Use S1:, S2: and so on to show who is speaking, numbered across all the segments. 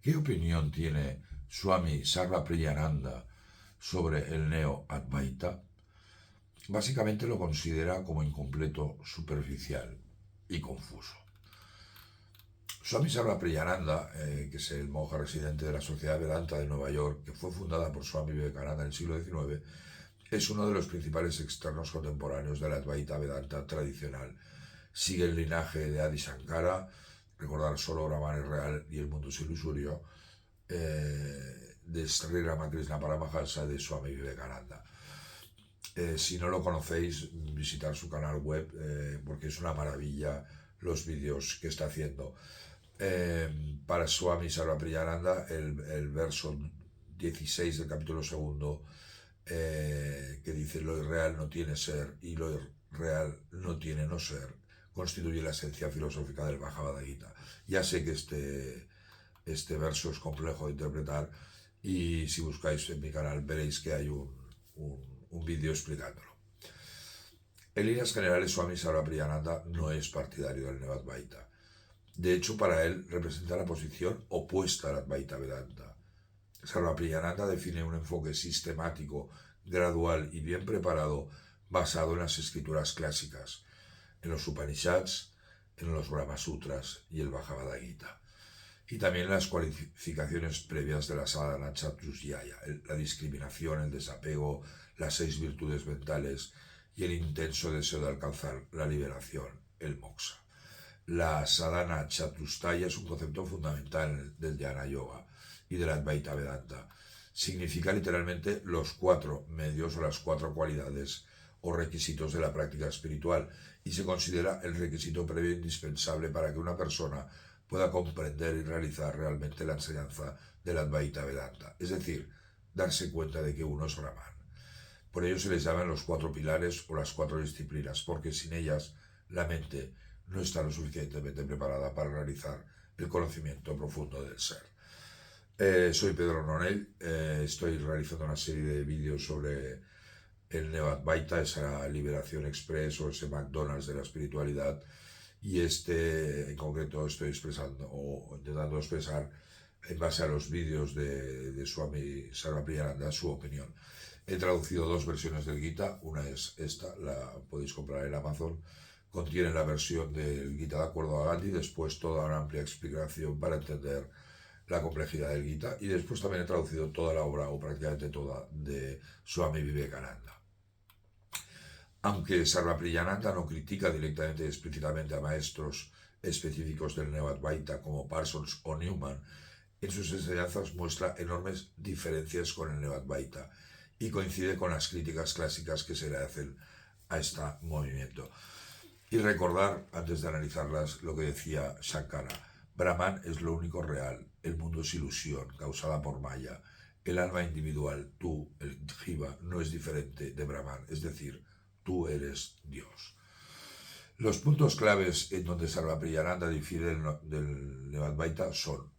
S1: ¿Qué opinión tiene Swami Sarvapriyananda sobre el Neo-Advaita? Básicamente lo considera como incompleto, superficial y confuso. Swami Sarvapriyananda, que es el monje residente de la Sociedad Vedanta de Nueva York, que fue fundada por Swami Vivekananda en el siglo XIX, es uno de los principales externos contemporáneos de la Advaita Vedanta tradicional. Sigue el linaje de Adi Shankara, recordar solo Brahman es real y el mundo es ilusorio, de Sri Ramakrishna Paramahansa, de Swami Vivekananda. Si no lo conocéis, visitar su canal web, porque es una maravilla los vídeos que está haciendo. Para Swami Sarvapriyananda, el verso 16 del capítulo segundo, que dice: lo irreal no tiene ser y lo real no tiene no ser, constituye la esencia filosófica del Bhagavad Gita. Ya sé que este verso es complejo de interpretar, y si buscáis en mi canal veréis que hay un vídeo explicándolo. En líneas generales, Swami Sarvapriyananda no es partidario del Neo-Advaita. De hecho, para él representa la posición opuesta al Advaita Vedanta. Sarvapriyananda define un enfoque sistemático, gradual y bien preparado, basado en las escrituras clásicas, en los Upanishads, en los Brahma Sutras y el Bhagavad Gita, y también las cualificaciones previas de la sadhana chatushyaya, la discriminación, el desapego, las 6 virtudes mentales y el intenso deseo de alcanzar la liberación, el moksha. La sadhana chatushyaya es un concepto fundamental del Jnana Yoga y del Advaita Vedanta. Significa literalmente los 4 medios o las 4 cualidades o requisitos de la práctica espiritual, y se considera el requisito previo indispensable para que una persona pueda comprender y realizar realmente la enseñanza del Advaita Vedanta, es decir, darse cuenta de que uno es Brahman. Por ello se les llaman los 4 pilares o las 4 disciplinas, porque sin ellas la mente no está lo suficientemente preparada para realizar el conocimiento profundo del ser. Soy Pedro Nonell, estoy realizando una serie de vídeos sobre el Neo-Advaita, esa liberación express o ese McDonald's de la espiritualidad, y en concreto estoy expresando o intentando expresar, en base a los vídeos de Swami Sarvapriyananda, su opinión. He traducido 2 versiones del Gita, una es esta, la podéis comprar en Amazon, contiene la versión del Gita de acuerdo a Gandhi, después toda una amplia explicación para entender la complejidad del Gita, y después también he traducido toda la obra, o prácticamente toda, de Swami Vivekananda. Aunque Sarvapriyananda no critica directamente y explícitamente a maestros específicos del Neo-Advaita como Parsons o Newman, en sus enseñanzas muestra enormes diferencias con el Neo-Advaita y coincide con las críticas clásicas que se le hacen a este movimiento. Y recordar, antes de analizarlas, lo que decía Shankara: Brahman es lo único real, el mundo es ilusión causada por Maya, el alma individual, tú, el Jiva, no es diferente de Brahman, es decir, tú eres Dios. Los puntos claves en donde Sarvapriyananda difiere del Neo-Advaita son: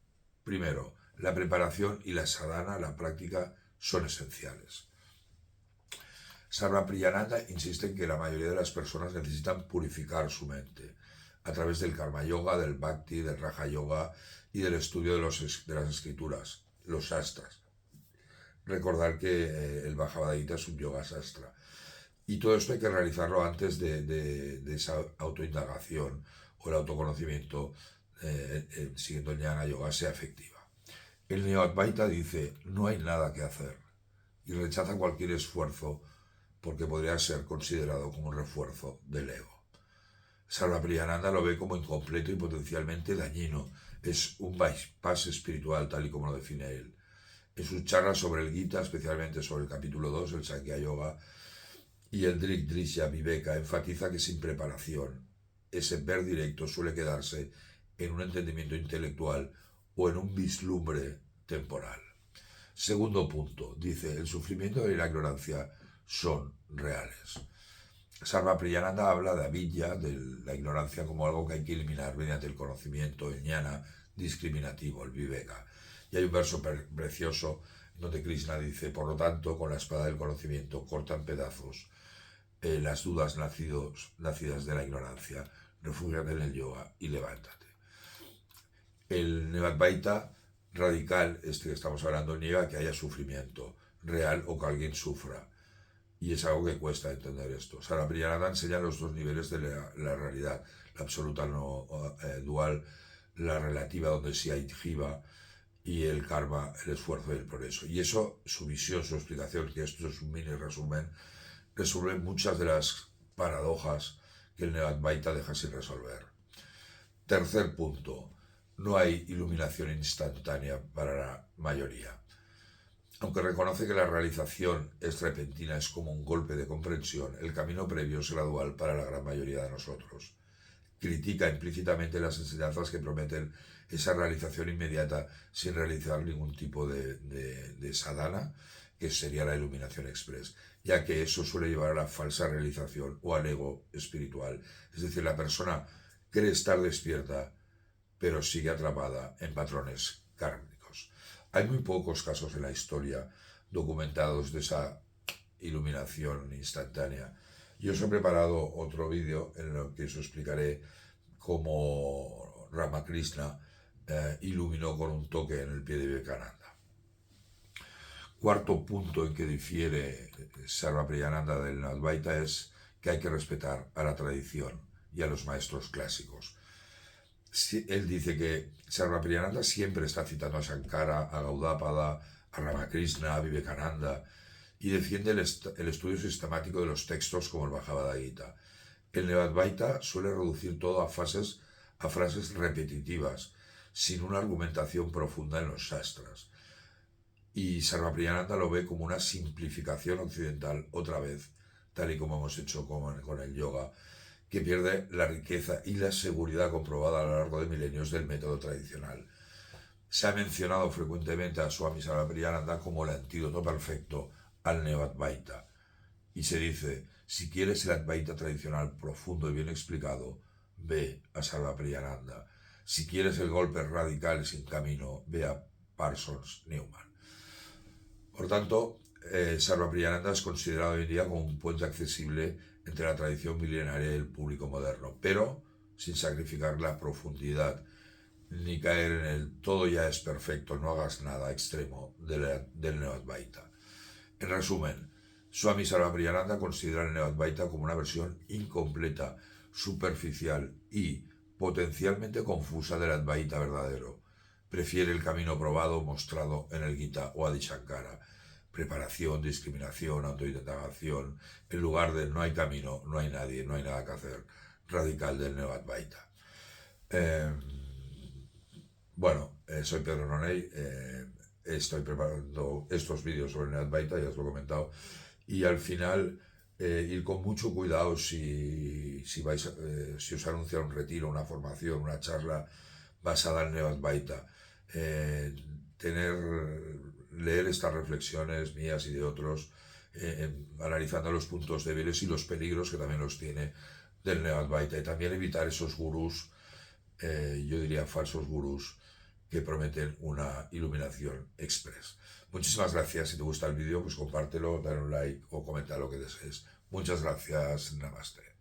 S1: primero, la preparación y la sadhana, la práctica, son esenciales. Sarvapriyananda insiste en que la mayoría de las personas necesitan purificar su mente a través del Karma Yoga, del Bhakti, del Raja Yoga y del estudio de las escrituras, los Shastras. Recordar que el Bhagavad Gita es un Yoga Shastra. Y todo esto hay que realizarlo antes de esa autoindagación o el autoconocimiento, siguiendo el Jnana Yoga, sea efectiva. El Neo-Advaita dice: no hay nada que hacer, y rechaza cualquier esfuerzo porque podría ser considerado como un refuerzo del ego. Sarvapriyananda lo ve como incompleto y potencialmente dañino. Es un bypass espiritual, tal y como lo define él. En sus charlas sobre el Gita, especialmente sobre el capítulo 2, el Sankhya Yoga, y el Drik Drishya Viveka, enfatiza que sin preparación, ese ver directo suele quedarse en un entendimiento intelectual o en un vislumbre temporal. Segundo punto, dice: el sufrimiento y la ignorancia son reales. Sarvapriyananda habla de avidya, de la ignorancia, como algo que hay que eliminar mediante el conocimiento, el jnana discriminativo, el viveka. Y hay un verso precioso donde Krishna dice: por lo tanto, con la espada del conocimiento corta en pedazos las dudas nacidas de la ignorancia, refúgiate en el yoga y levántate. El Neo-Advaita radical, este que estamos hablando, niega que haya sufrimiento real o que alguien sufra. Y es algo que cuesta entender esto. Sarva Priyananda enseña los dos niveles de la realidad, la absoluta no dual, la relativa donde sí hay jiva, y el karma, el esfuerzo y el progreso. Y eso, su visión, su explicación, que esto es un mini resumen, resuelve muchas de las paradojas que el Neo-Advaita deja sin resolver. Tercer punto, no hay iluminación instantánea para la mayoría. Aunque reconoce que la realización es repentina, es como un golpe de comprensión, el camino previo es gradual para la gran mayoría de nosotros. Critica implícitamente las enseñanzas que prometen esa realización inmediata sin realizar ningún tipo de sadhana, que sería la iluminación express, ya que eso suele llevar a la falsa realización o al ego espiritual. Es decir, la persona cree estar despierta, pero sigue atrapada en patrones kármicos. Hay muy pocos casos en la historia documentados de esa iluminación instantánea. Yo os he preparado otro vídeo en el que os explicaré cómo Ramakrishna iluminó con un toque en el pie de Vivekananda. Cuarto punto en que difiere Sarva Priyananda del Advaita es que hay que respetar a la tradición y a los maestros clásicos. Él dice que Sarva Priyananda siempre está citando a Shankara, a Gaudapada, a Ramakrishna, a Vivekananda, y defiende el estudio sistemático de los textos como el Bhagavad Gita. El Neo-Advaita suele reducir todo a frases repetitivas, sin una argumentación profunda en los Shastras. Y Sarva Priyananda lo ve como una simplificación occidental, otra vez, tal y como hemos hecho con el yoga, que pierde la riqueza y la seguridad comprobada a lo largo de milenios del método tradicional. Se ha mencionado frecuentemente a Swami Sarva Priyananda como el antídoto perfecto al Neo-Advaita. Y se dice, si quieres el Advaita tradicional profundo y bien explicado, ve a Sarva Priyananda. Si quieres el golpe radical sin camino, ve a Parsons Newman. Por tanto, Sarva Priyananda es considerado hoy en día como un puente accesible entre la tradición milenaria y el público moderno, pero sin sacrificar la profundidad ni caer en el todo ya es perfecto, no hagas nada extremo del Neo-Advaita. En resumen, Swami Sarva Priyananda considera el Neo-Advaita como una versión incompleta, superficial y potencialmente confusa del Advaita verdadero. Prefiere el camino probado mostrado en el Gita o Adi Shankara. Preparación, discriminación, autoindagación, en lugar de no hay camino, no hay nadie, no hay nada que hacer, radical del Neo-Advaita. Soy Pedro Nonell, estoy preparando estos vídeos sobre el Neo-Advaita, ya os lo he comentado, y al final ir con mucho cuidado si os anuncia un retiro, una formación, una charla basada en Neo-Advaita. Leer estas reflexiones mías y de otros, analizando los puntos débiles y los peligros que también los tiene del Neo-Advaita, y también evitar esos gurús, yo diría falsos gurús, que prometen una iluminación express. Muchísimas gracias. Si te gusta el vídeo, pues compártelo, dale un like o comenta lo que desees. Muchas gracias. Namaste.